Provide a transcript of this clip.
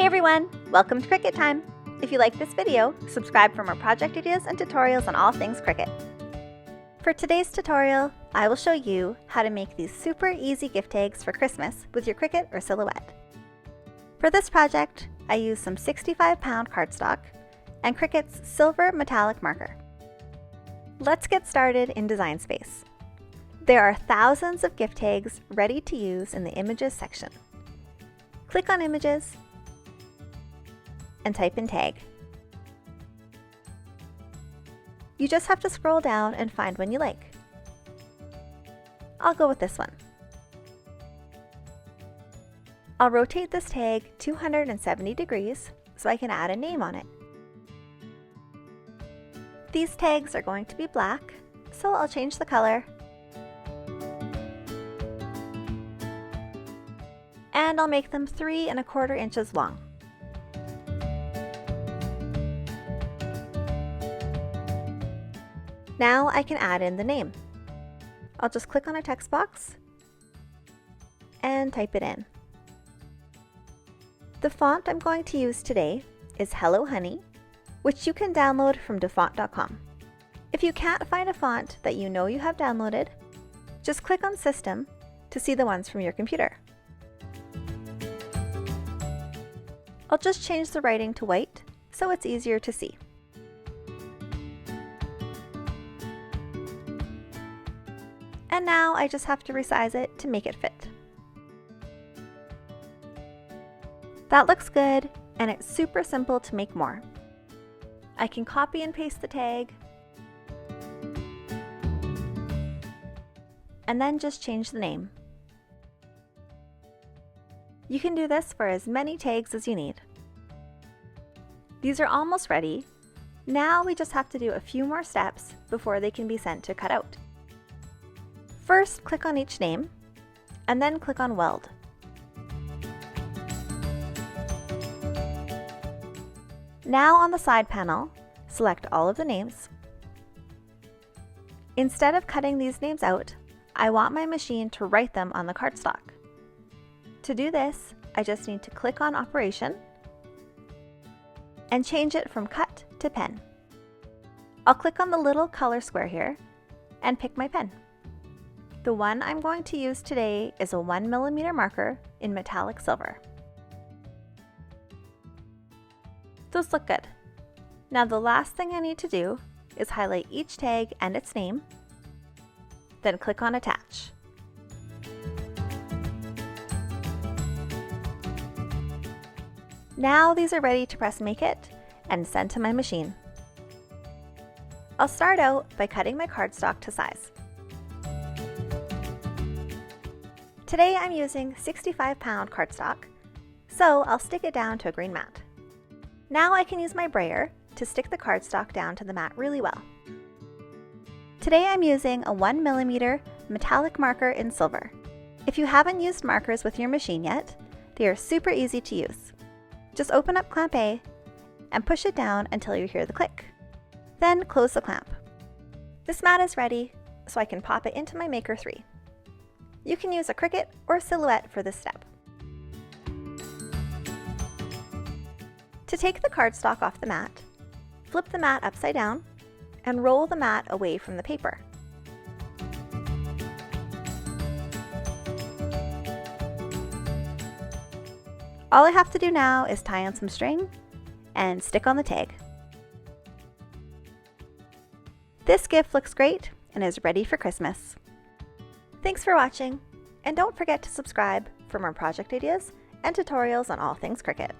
everyone! Welcome to Cricut Time! If you like this video, subscribe for more project ideas and tutorials on all things Cricut. For today's tutorial, I will show you how to make these super easy gift tags for Christmas with your Cricut or Silhouette. For this project, I used some 65-pound cardstock and Cricut's silver metallic marker. Let's get started in Design Space. There are thousands of gift tags ready to use in the Images section. Click on Images and type in Tag. You just have to scroll down and find one you like. I'll go with this one. I'll rotate this tag 270 degrees so I can add a name on it. These tags are going to be black, so I'll change the color. And I'll make them 3 1/4 inches long. Now I can add in the name. I'll just click on a text box and type it in. The font I'm going to use today is Hello Honey, which you can download from dafont.com. If you can't find a font that you know you have downloaded, just click on System to see the ones from your computer. I'll just change the writing to white so it's easier to see. And now I just have to resize it to make it fit. That looks good, and it's super simple to make more. I can copy and paste the tag, and then just change the name. You can do this for as many tags as you need. These are almost ready. Now we just have to do a few more steps before they can be sent to cut out. First, click on each name, and then click on Weld. Now on the side panel, select all of the names. Instead of cutting these names out, I want my machine to write them on the cardstock. To do this, I just need to click on Operation and change it from Cut to Pen. I'll click on the little color square here and pick my pen. The one I'm going to use today is a 1mm marker in metallic silver. Those look good. Now the last thing I need to do is highlight each tag and its name, then click on Attach. Now these are ready to press Make It and send to my machine. I'll start out by cutting my cardstock to size. Today I'm using 65-pound cardstock, so I'll stick it down to a green mat. Now I can use my brayer to stick the cardstock down to the mat really well. Today I'm using a 1mm metallic marker in silver. If you haven't used markers with your machine yet, they are super easy to use. Just open up clamp A and push it down until you hear the click. Then close the clamp. This mat is ready, so I can pop it into my Maker 3. You can use a Cricut or Silhouette for this step. To take the cardstock off the mat, flip the mat upside down and roll the mat away from the paper. All I have to do now is tie on some string and stick on the tag. This gift looks great and is ready for Christmas. Thanks for watching, and don't forget to subscribe for more project ideas and tutorials on all things Cricut.